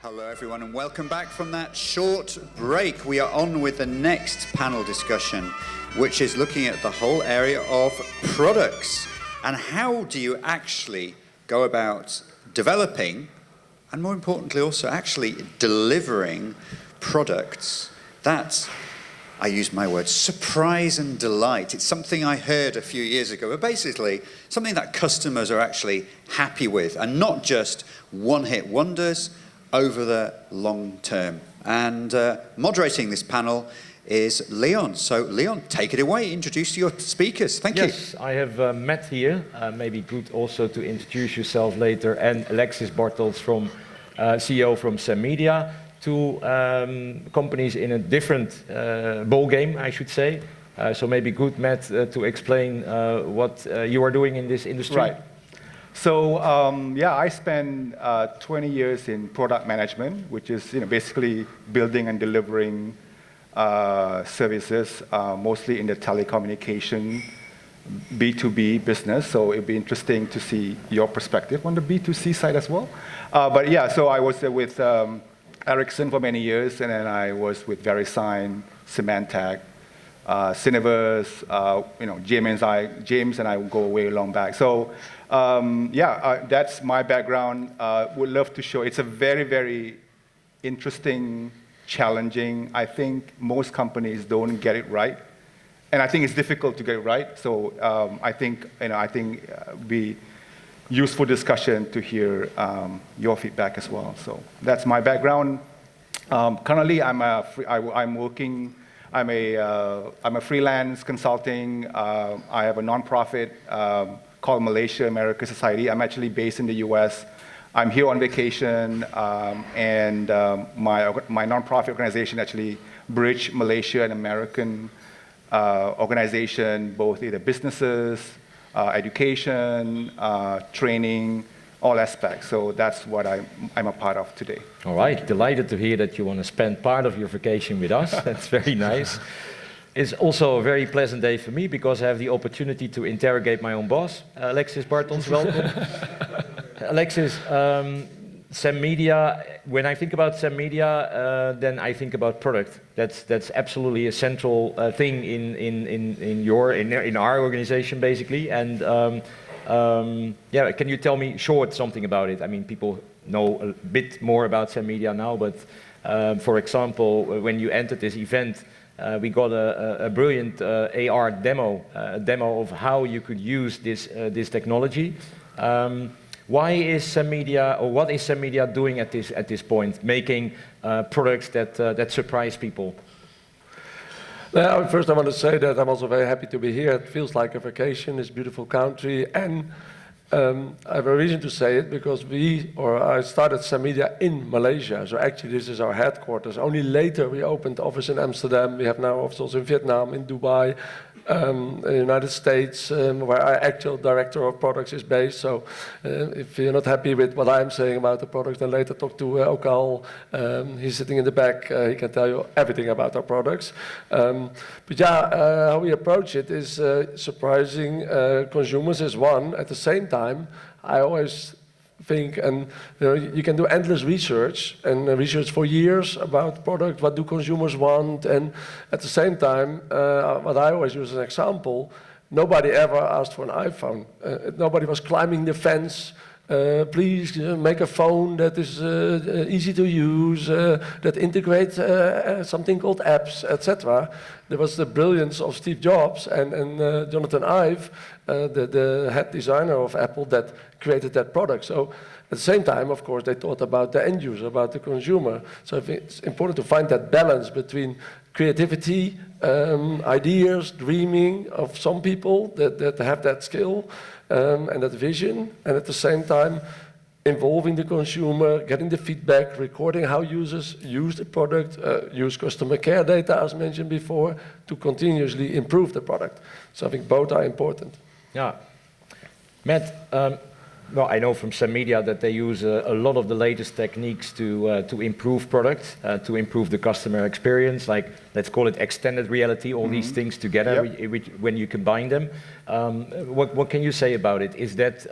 Hello everyone and welcome back from that short break. We are on with the next panel discussion, which is looking at the whole area of products and how do you actually go about developing and more importantly also actually delivering products that, I use my word, surprise and delight. It's something I heard a few years ago, but basically something that customers are actually happy with and not just one-hit wonders over the long term. And moderating this panel is Léon. So Léon, take it away, introduce your speakers. Thank you. Yes, I have Matt here, maybe good also to introduce yourself later, and Alexis Bartelds, from CEO from Sam Media, two companies in a different ball game, I should say. So maybe good, Matt, to explain what you are doing in this industry. Right. So yeah, I spent 20 years in product management, which is basically building and delivering services, mostly in the telecommunication B2B business. So it'd be interesting to see your perspective on the B2C side as well. But yeah, so I was with Ericsson for many years, and then I was with VeriSign, Symantec, Cineverse. James and I go way long back. So that's my background. Would love to show. It's a very, very interesting, challenging. I think most companies don't get it right, and I think it's difficult to get it right. So I think be useful discussion to hear your feedback as well. So that's my background. Currently, I'm a freelance consulting. I have a nonprofit called Malaysia America Society. I'm actually based in the US. I'm here on vacation, and my nonprofit organization actually bridge Malaysia and American organization, both either businesses, education, training, all aspects. So that's what I'm a part of today. All right, delighted to hear that you want to spend part of your vacation with us. That's very nice. It's also a very pleasant day for me because I have the opportunity to interrogate my own boss, Alexis Bartelds. Welcome. Alexis, Sam Media. When I think about Sam Media, then I think about product. That's absolutely a central thing in our organization, basically. And yeah, can you tell me something about it? I mean, people know a bit more about Sam Media now, but for example, when you entered this event, we got a brilliant AR demo, a demo of how you could use this technology. Why is Sam Media, or what is Sam Media doing at this point, making products that surprise people? First, I want to say that I'm also very happy to be here. It feels like a vacation. It's a beautiful country, and I have a reason to say it because I started Sam Media in Malaysia. So actually, this is our headquarters. Only later we opened the office in Amsterdam. We have now offices in Vietnam, in Dubai, in the United States, where our actual director of products is based. So if you're not happy with what I'm saying about the product, then later talk to Okal. He's sitting in the back. He can tell you everything about our products. But yeah, how we approach it is surprising consumers is one. At the same time, I always think, and you can do endless research and research for years about product, what do consumers want, and at the same time, what I always use as an example, nobody ever asked for an iPhone. Nobody was climbing the fence. Please make a phone that is easy to use, that integrates something called apps, etc. There was the brilliance of Steve Jobs and Jonathan Ive, the head designer of Apple, that created that product. So at the same time, of course, they thought about the end user, about the consumer. So I think it's important to find that balance between creativity, ideas, dreaming of some people that have that skill, and that vision, and at the same time involving the consumer, getting the feedback, recording how users use the product, use customer care data, as mentioned before, to continuously improve the product. So I think both are important. Yeah. Matt, well, I know from Sam Media that they use a lot of the latest techniques to improve products, to improve the customer experience, like, let's call it extended reality, all these things together, when you combine them. What can you say about it? Is that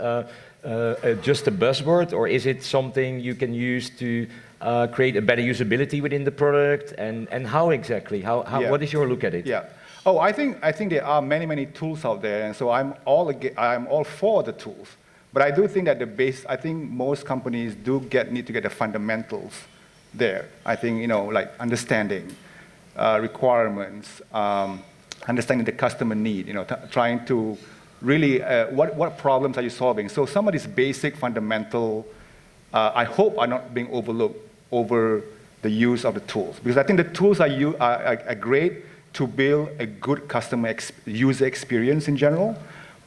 just a buzzword, or is it something you can use to create a better usability within the product, and how exactly? Yeah. What is your look at it? Yeah. Oh, I think there are many tools out there, and so I'm all for the tools. But I do think that I think most companies need to get the fundamentals there. I think, like understanding requirements, understanding the customer need, trying to really, what problems are you solving? So some of these basic fundamental, I hope are not being overlooked over the use of the tools. Because I think the tools are great to build a good customer user experience in general.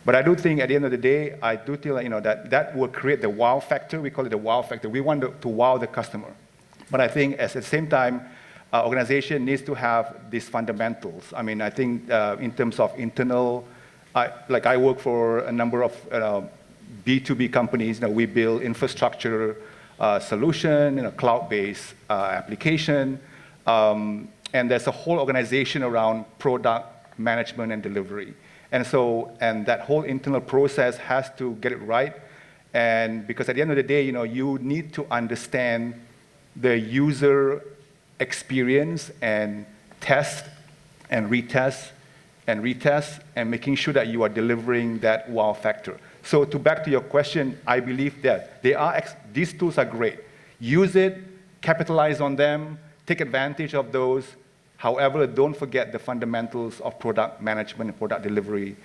But I do think at the end of the day, I do feel that will create the wow factor. We call it the wow factor. We want to wow the customer. But I think at the same time, organization needs to have these fundamentals. I mean, I think in terms of internal, I work for a number of B2B companies. We build infrastructure solution, cloud-based application. And there's a whole organization around product management and delivery. And that whole internal process has to get it right. And because at the end of the day, you need to understand the user experience and test and retest and making sure that you are delivering that wow factor. So back to your question, I believe that these tools are great. Use it, capitalize on them, take advantage of those. However, don't forget the fundamentals of product management and product delivery,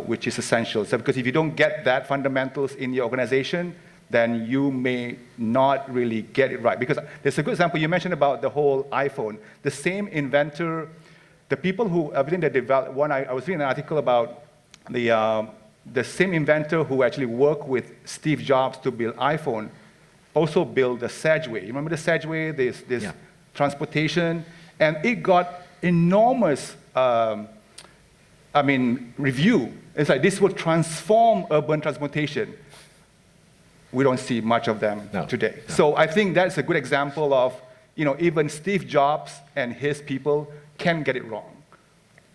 which is essential. So because if you don't get that fundamentals in your organization, then you may not really get it right. Because there's a good example you mentioned about the whole iPhone. The same inventor, the people who everything they developed. I was reading an article about the same inventor who actually worked with Steve Jobs to build iPhone, also built the Segway. You remember the Segway? This transportation. And it got enormous, review. It's like this will transform urban transportation. We don't see much of them today. No. So I think that's a good example of, even Steve Jobs and his people can get it wrong.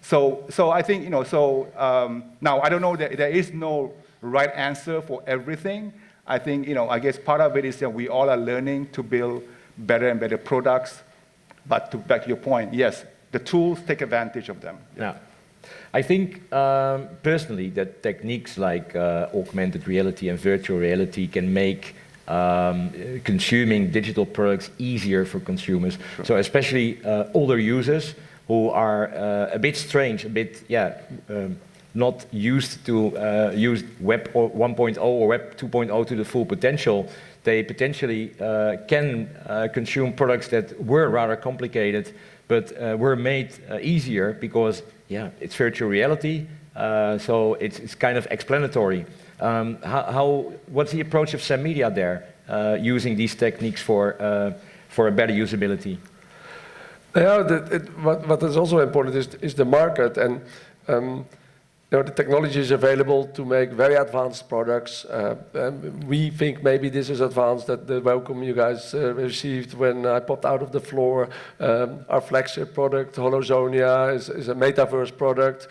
So I think, now I don't know that there is no right answer for everything. I think, I guess part of it is that we all are learning to build better and better products. But back to your point, yes, the tools, take advantage of them. Yeah. I think personally that techniques like augmented reality and virtual reality can make consuming digital products easier for consumers. Sure. So especially older users who are a bit strange, not used to use Web 1.0 or Web 2.0 to the full potential. They potentially can consume products that were rather complicated, but were made easier because, it's virtual reality, so it's kind of explanatory. What's the approach of Sam Media there, using these techniques for a better usability? Yeah, what is also important is the market, and the technology is available to make very advanced products. We think maybe this is advanced, that the welcome you guys received when I popped out of the floor. Our flagship product, Holozonia, is a metaverse product.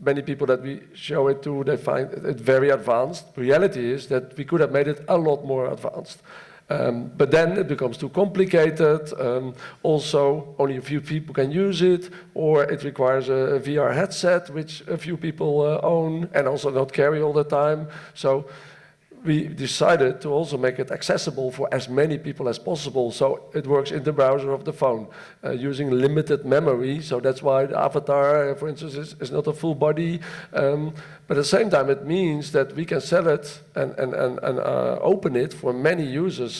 Many people that we show it to, they find it very advanced. The reality is that we could have made it a lot more advanced. But then it becomes too complicated. Also, only a few people can use it, or it requires a VR headset, which a few people own and also not carry all the time. So we decided to also make it accessible for as many people as possible. So it works in the browser of the phone, using limited memory. So that's why the avatar, for instance, is not a full body. But at the same time, it means that we can sell it and open it for many users.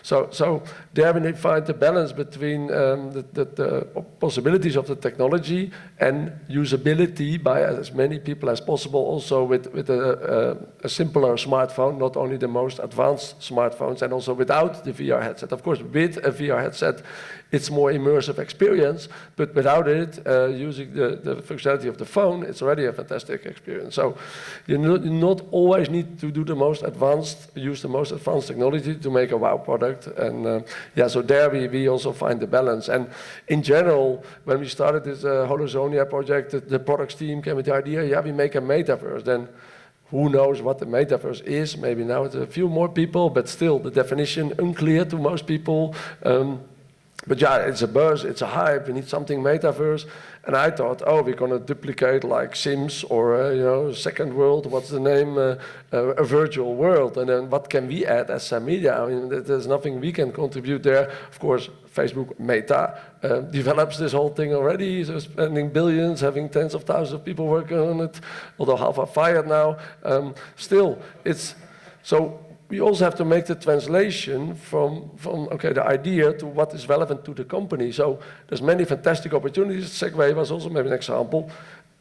So there we find the balance between the possibilities of the technology and usability by as many people as possible, also with a simpler smartphone, not only the most advanced smartphones, and also without the VR headset. Of course, with a VR headset, it's more immersive experience, but without it, using the functionality of the phone, it's already a fantastic experience. So you not always need to do use the most advanced technology to make a wow product. And so there we also find the balance. And in general, when we started this Holozonia project, the products team came with the idea, we make a metaverse. Then who knows what the metaverse is? Maybe now it's a few more people, but still the definition unclear to most people. But yeah, it's a buzz, it's a hype, we need something metaverse. And I thought, oh, we're going to duplicate like Sims or, you know, Second World, what's the name, a virtual world. And then what can we add as some media? I mean, there's nothing we can contribute there. Of course, Facebook, Meta, develops this whole thing already, so spending billions, having tens of thousands of people working on it, although half are fired now. Still, it's, so we also have to make the translation from okay, the idea to what is relevant to the company. So there's many fantastic opportunities. Segway was also maybe an example.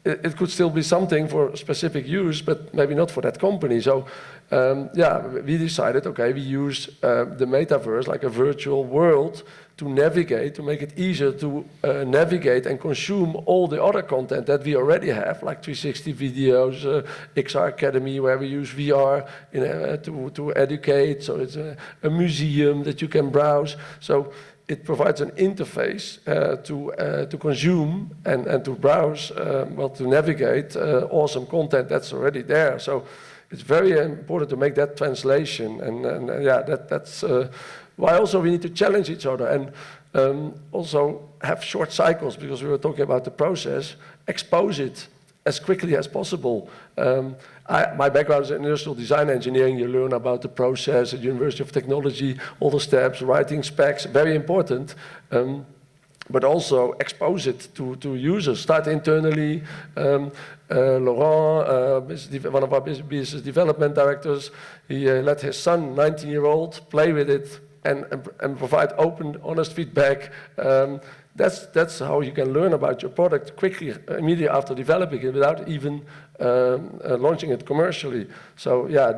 It could still be something for specific use, but maybe not for that company. So yeah, we decided, okay, we use the metaverse like a virtual world to navigate, to make it easier to navigate and consume all the other content that we already have, like 360 videos, XR Academy, where we use VR to educate. So it's a museum that you can browse. So it provides an interface to consume and to browse, well, to navigate awesome content that's already there. So it's very important to make that translation, and yeah, that's why also we need to challenge each other and also have short cycles, because we were talking about the process, expose it as quickly as possible. My background is in industrial design engineering. You learn about the process at University of Technology, all the steps, writing specs, very important. But also expose it to users. Start internally. Laurent, one of our business development directors, he let his son, 19-year-old, play with it and provide open, honest feedback. That's how you can learn about your product quickly, immediately after developing it, without even launching it commercially. So yeah,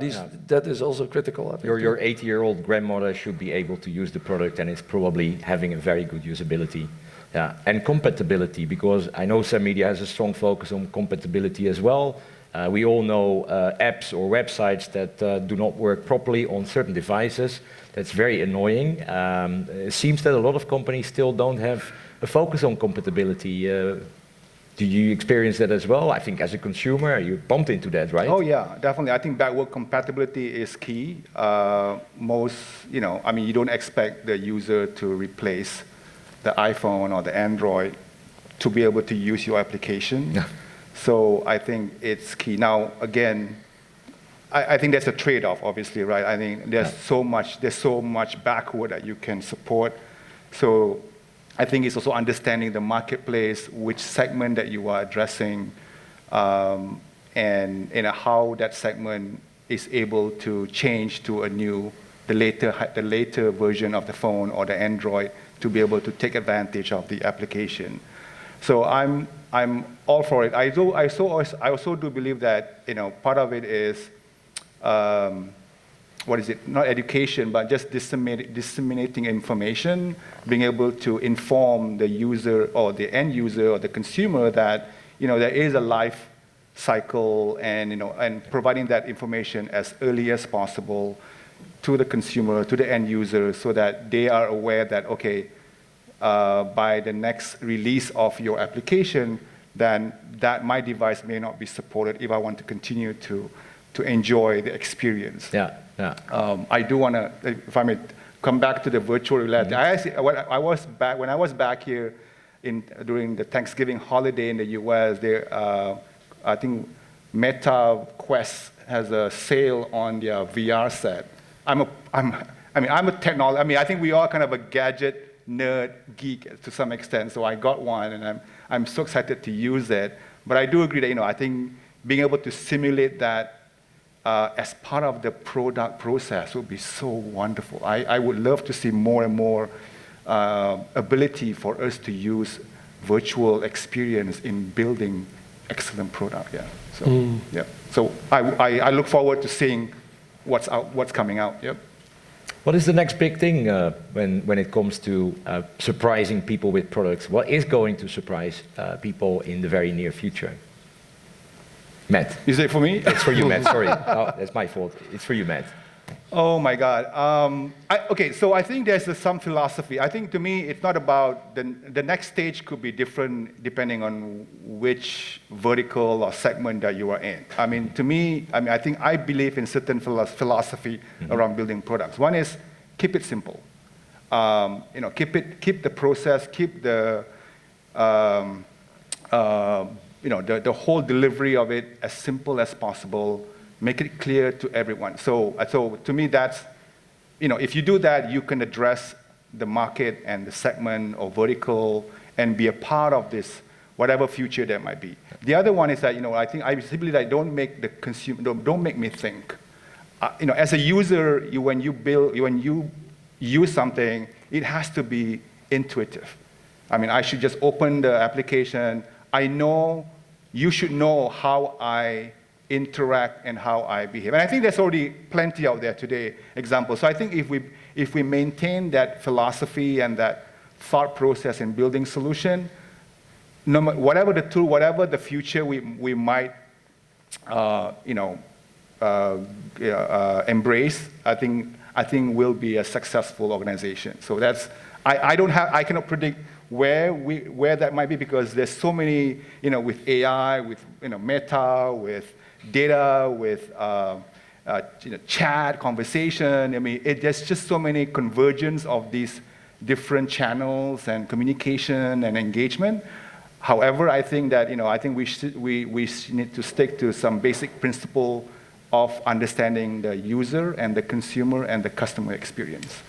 that is also critical. I think. Your 80-year-old grandmother should be able to use the product, and it's probably having a very good usability. Yeah, and compatibility, because I know some media has a strong focus on compatibility as well. We all know apps or websites that do not work properly on certain devices. That's very annoying. It seems that a lot of companies still don't have a focus on compatibility. Do you experience that as well? I think as a consumer, you bumped into that, right? Oh yeah, definitely. I think backward compatibility is key. Most, I mean, you don't expect the user to replace the iPhone or the Android to be able to use your application. Yeah. So I think it's key. Now, again, I think there's a trade-off, obviously, right? I think there's so much backward that you can support. So I think it's also understanding the marketplace, which segment that you are addressing, and how that segment is able to change to the later version of the phone or the Android to be able to take advantage of the application. So I'm all for it. I also do believe that part of it is not education, but just disseminating information, being able to inform the user or the end user or the consumer that there is a life cycle, and providing that information as early as possible to the consumer, to the end user, so that they are aware that, okay, by the next release of your application, then that my device may not be supported if I want to continue to enjoy the experience. Yeah, yeah. I do want to, if I may come back to the virtual reality. Mm-hmm. When I was back here during the Thanksgiving holiday in the US, I think Meta Quest has a sale on their VR set. I think we are kind of a gadget nerd geek to some extent, so I got one, and I'm so excited to use it. But I do agree that I think being able to simulate that as part of the product process would be so wonderful. I would love to see more and more ability for us to use virtual experience in building excellent product. Yeah. So yeah. So I look forward to seeing what's coming out. Yep. What is the next big thing when it comes to surprising people with products? What is going to surprise people in the very near future? Matt. Is it for me? It's for you, Matt. Sorry. Oh, that's my fault. It's for you, Matt. Oh my God. Okay, so I think there's some philosophy. I think to me, it's not about the next stage could be different depending on which vertical or segment that you are in. I mean, to me, I think I believe in certain philosophy around building products. One is keep it simple. Keep the process, keep the the whole delivery of it as simple as possible. Make it clear to everyone. So to me, that's, if you do that, you can address the market and the segment or vertical and be a part of this, whatever future there might be. The other one is that, I think I simply like don't make the consumer, don't make me think. As a user, when you use something, it has to be intuitive. I mean, I should just open the application. You should know how I interact and how I behave. And I think there's already plenty out there today, examples. So I think if we maintain that philosophy and that thought process in building solution, whatever the tool, whatever the future we might embrace, I think we'll be a successful organization. So that's, I cannot predict where that might be, because there's so many, with AI, with Meta, with data, with chat, conversation. I mean, there's just so many convergence of these different channels and communication and engagement. However, I think that I think we need to stick to some basic principle of understanding the user and the consumer and the customer experience.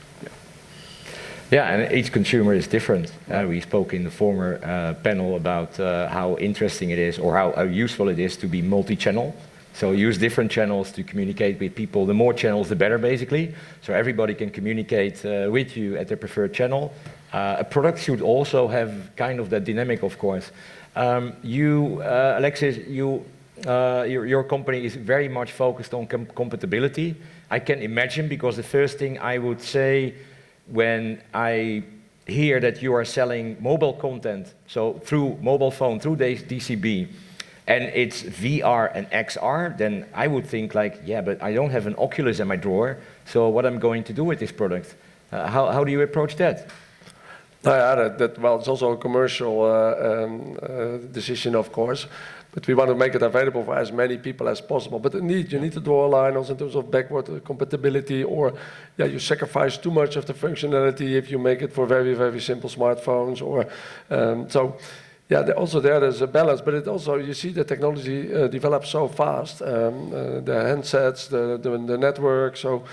Yeah, and each consumer is different. We spoke in the former panel about how interesting it is, or how useful it is to be multi-channel. So use different channels to communicate with people. The more channels, the better, basically. So everybody can communicate with you at their preferred channel. A product should also have kind of that dynamic, of course. Alexis, your company is very much focused on compatibility. I can imagine, because the first thing I would say when I hear that you are selling mobile content, so through mobile phone, through DCB, and it's VR and XR, then I would think like, yeah, but I don't have an Oculus in my drawer, so what I'm going to do with this product? How do you approach that? Well, it's also a commercial decision, of course. But we want to make it available for as many people as possible. But indeed, you need to draw a line also in terms of backward compatibility, or you sacrifice too much of the functionality if you make it for very, very simple smartphones. Or there's a balance. But it also, you see the technology develops so fast, the handsets, the network. So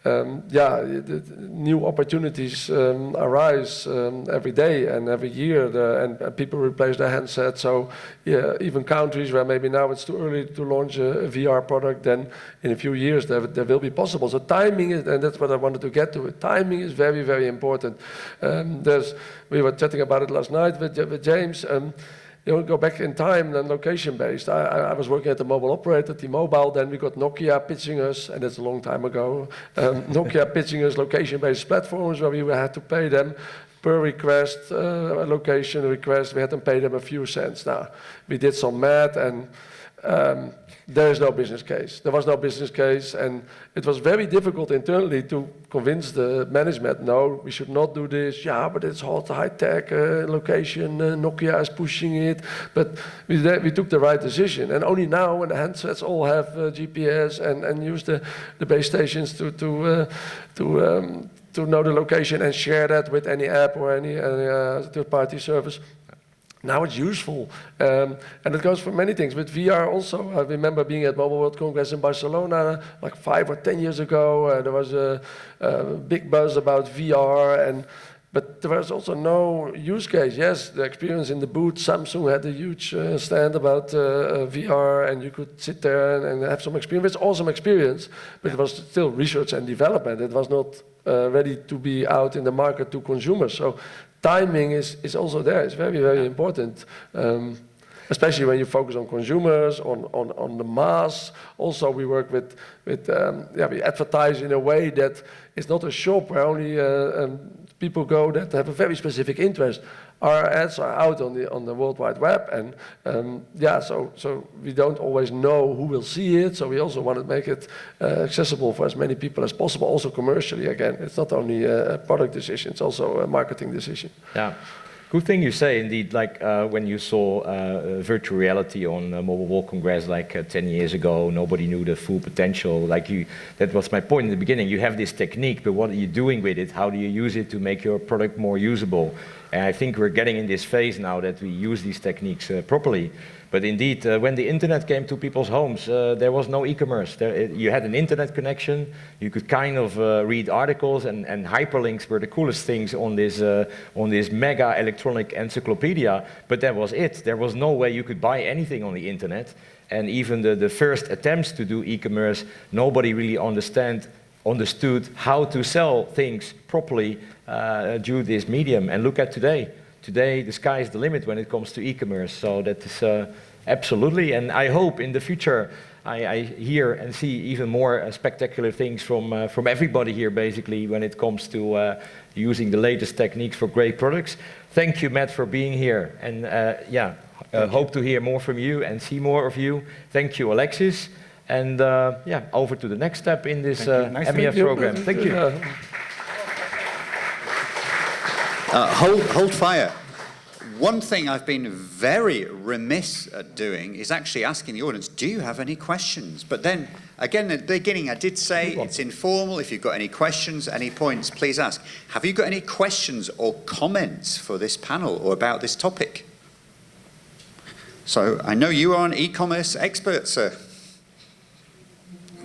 the new opportunities arise every day and every year, and people replace their handsets. So even countries where maybe now it's too early to launch a VR product, then in a few years there will be possible. So timing is, and that's what I wanted to get to. Timing is very, very important. We were chatting about it last night with James. Go back in time and location-based. I was working at the mobile operator, T-Mobile, then we got Nokia pitching us, and that's a long time ago, Nokia pitching us location-based platforms where we had to pay them per request, location request, we had to pay them a few cents. Now, we did some math, and there is no business case. There was no business case, and it was very difficult internally to convince the management, no, we should not do this. Yeah, but it's hot, high-tech location, Nokia is pushing it. But we took the right decision, and only now when the handsets all have GPS and use the base stations to know the location and share that with any app or any third-party service. Now it's useful, and it goes for many things. With VR also, I remember being at Mobile World Congress in Barcelona like 5 or 10 years ago. There was a big buzz about VR, but there was also no use case. Yes, the experience in the booth, Samsung had a huge stand about VR, and you could sit there and have some experience. It's awesome experience, but it was still research and development. It was not ready to be out in the market to consumers. So timing is also there. It's very, very important, especially when you focus on consumers, on the mass. Also, we work with we advertise in a way that it's not a shop where only people go that have a very specific interest. Our ads are out on the World Wide Web, and yeah, so we don't always know who will see it. So we also want to make it accessible for as many people as possible. Also commercially, again, it's not only a product decision; it's also a marketing decision. Yeah. Good thing you say, indeed, like when you saw virtual reality on Mobile World Congress like 10 years ago, nobody knew the full potential. That was my point in the beginning. You have this technique, but what are you doing with it? How do you use it to make your product more usable? And I think we're getting in this phase now that we use these techniques properly. But indeed, when the internet came to people's homes, there was no e-commerce. You had an internet connection, you could kind of read articles, and hyperlinks were the coolest things on this mega electronic encyclopedia, but that was it. There was no way you could buy anything on the internet. And even the first attempts to do e-commerce, nobody really understood how to sell things properly due to this medium. And look at today. Today, the sky is the limit when it comes to e-commerce. So that is absolutely, and I hope in the future I hear and see even more spectacular things from everybody here, basically, when it comes to using the latest techniques for great products. Thank you, Matt, for being here, and yeah, hope to hear more from you and see more of you. Thank you, Alexis, and yeah, over to the next step in this MEF program. Thank you. Hold fire. One thing I've been very remiss at doing is actually asking the audience, do you have any questions? But then, again, at the beginning, I did say it's informal. If you've got any questions, any points, please ask. Have you got any questions or comments for this panel or about this topic? So I know you are an e-commerce expert, sir.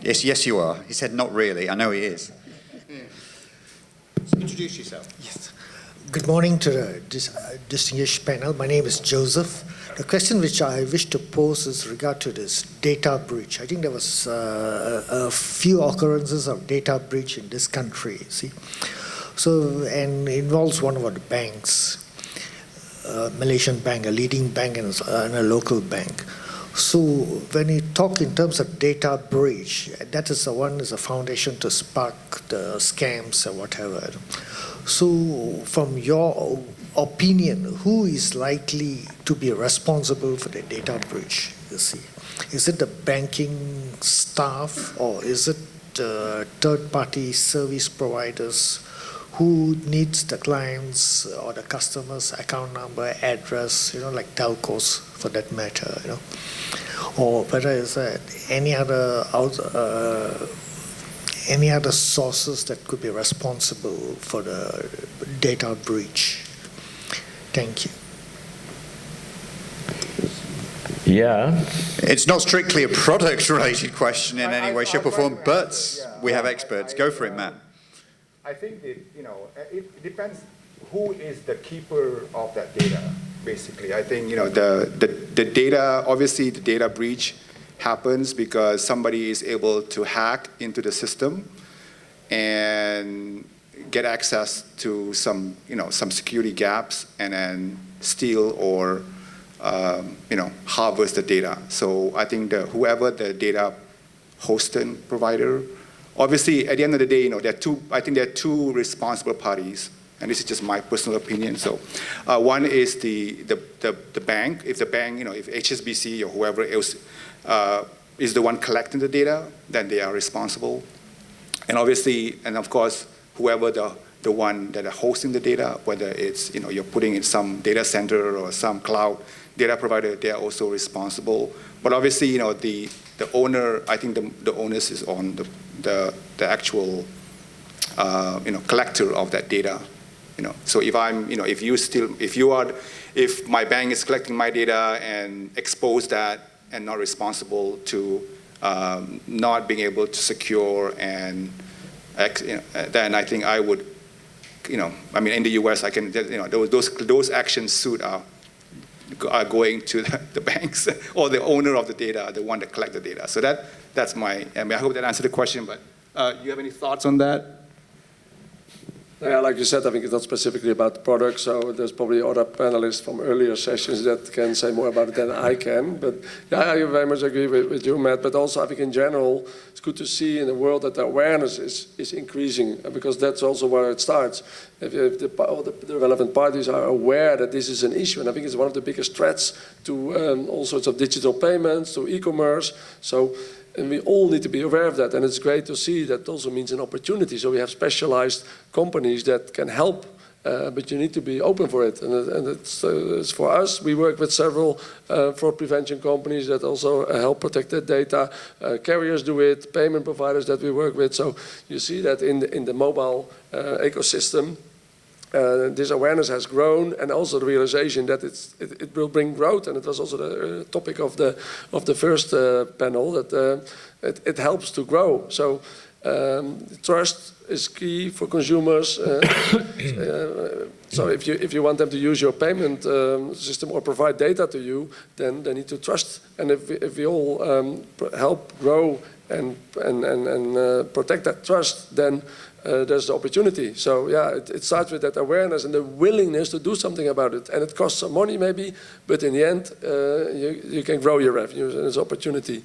Yes, you are. He said not really. I know he is. So introduce yourself. Yes. Good morning to the distinguished panel. My name is Joseph. The question which I wish to pose is regard to this data breach. I think there was a few occurrences of data breach in this country, see. So, and it involves one of the banks, a Malaysian bank, a leading bank and a local bank. So when you talk in terms of data breach, that is the one is a foundation to spark the scams or whatever. So from your opinion, who is likely to be responsible for the data breach, you see? Is it the banking staff, or is it third-party service providers who needs the clients or the customer's account number, address, like telcos for that matter, or whether is any other sources that could be responsible for the data breach? Thank you. Yeah. It's not strictly a product-related question in any way, shape, or form, but we have experts. Go for it, Matt. I think that, it depends who is the keeper of that data, basically. I think, the data, obviously the data breach happens because somebody is able to hack into the system and get access to some security gaps and then steal or, harvest the data. So I think whoever the data hosting provider, obviously at the end of the day, there are two responsible parties, and this is just my personal opinion. So one is the bank. If the bank, if HSBC or whoever else is the one collecting the data, then they are responsible. And obviously, and of course, whoever the one that are hosting the data, whether it's you're putting in some data center or some cloud data provider, they are also responsible. But obviously, the owner, I think the onus is on the actual collector of that data. So if I'm if my bank is collecting my data and expose that and not responsible to not being able to secure and then I think I would, in the US I can, those actions suit are going to the banks or the owner of the data, the one that collect the data. So that's my, I hope that answered the question, but you have any thoughts on that? Yeah, like you said, I think it's not specifically about the product, so there's probably other panelists from earlier sessions that can say more about it than I can. But yeah, I very much agree with you, Matt. But also, I think in general, it's good to see in the world that the awareness is increasing, because that's also where it starts. If all the relevant parties are aware that this is an issue, and I think it's one of the biggest threats to all sorts of digital payments, to e-commerce. And we all need to be aware of that, and it's great to see that also means an opportunity. So we have specialized companies that can help, but you need to be open for it. And it's for us. We work with several fraud prevention companies that also help protect their data. Carriers do it, payment providers that we work with. So you see that in the mobile ecosystem. This awareness has grown, and also the realization that it will bring growth, and it was also the topic of the first panel, that it helps to grow. So trust is key for consumers. So if you want them to use your payment system or provide data to you, then they need to trust. And if we all help grow and protect that trust, then there's the opportunity. So yeah, it starts with that awareness and the willingness to do something about it. And it costs some money maybe, but in the end, you can grow your revenues, and it's opportunity.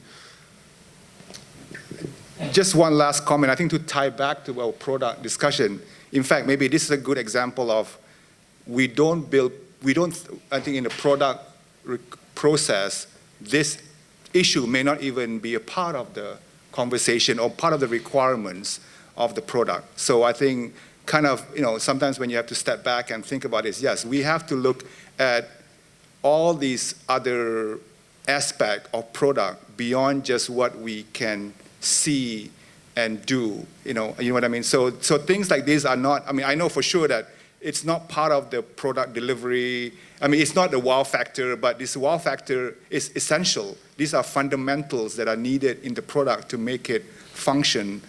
Just one last comment, I think, to tie back to our product discussion. In fact, maybe this is a good example of I think in the product process, this issue may not even be a part of the conversation or part of the requirements of the product. So I think kind of, sometimes when you have to step back and think about this, yes, we have to look at all these other aspects of product beyond just what we can see and do, you know what I mean? So things like these are not, I know for sure that it's not part of the product delivery. It's not the wow factor, but this wow factor is essential. These are fundamentals that are needed in the product to make it function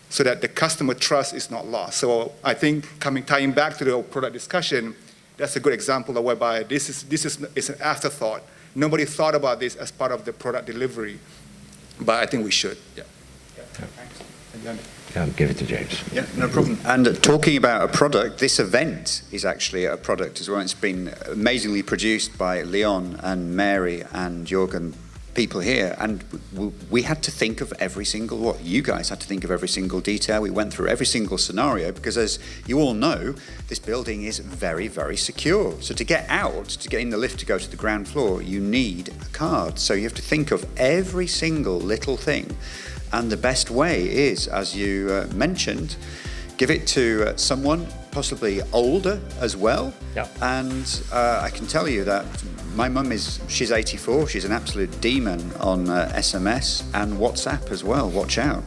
so that the customer trust is not lost. So I think tying back to the product discussion, that's a good example of whereby this is an afterthought. Nobody thought about this as part of the product delivery, but I think we should. Yeah. I'll give it to James. Yeah, no problem. And talking about a product, this event is actually a product as well. It's been amazingly produced by Léon and Mary and Jorgen, people here, and we had to think of every single, you guys had to think of every single detail. We went through every single scenario because, as you all know, this building is very, very secure. So to get out, to get in the lift to go to the ground floor, you need a card. So you have to think of every single little thing. And the best way is, as you mentioned, give it to someone possibly older as well. Yeah. And I can tell you that my mum she's 84, she's an absolute demon on SMS and WhatsApp as well, watch out.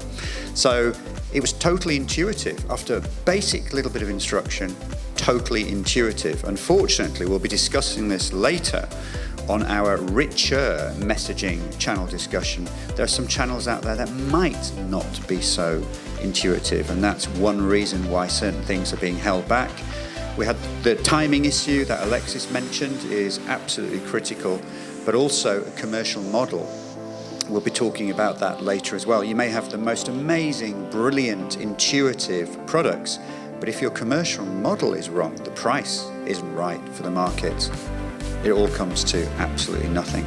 So it was totally intuitive. After a basic little bit of instruction, totally intuitive. Unfortunately, we'll be discussing this later on our richer messaging channel discussion. There are some channels out there that might not be so intuitive, and that's one reason why certain things are being held back. We had the timing issue that Alexis mentioned is absolutely critical, but also a commercial model. We'll be talking about that later as well. You may have the most amazing, brilliant, intuitive products, but if your commercial model is wrong, the price isn't right for the market, it all comes to absolutely nothing.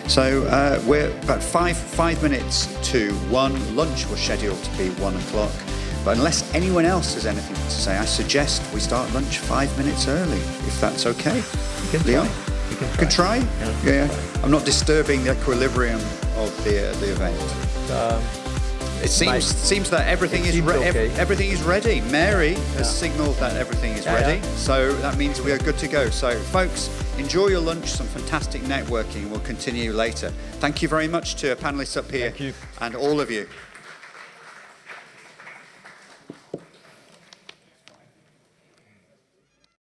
So we're about five minutes to 1. Lunch was scheduled to be 1 o'clock. But unless anyone else has anything to say, I suggest we start lunch 5 minutes early, if that's okay. You can Leon? try. You Can try? Yeah. I'm not disturbing the equilibrium of the event. It seems that everything is ready. Mary has signaled that everything is ready. So that means we are good to go. So folks, enjoy your lunch, some fantastic networking. We'll continue later. Thank you very much to our panelists up here and all of you.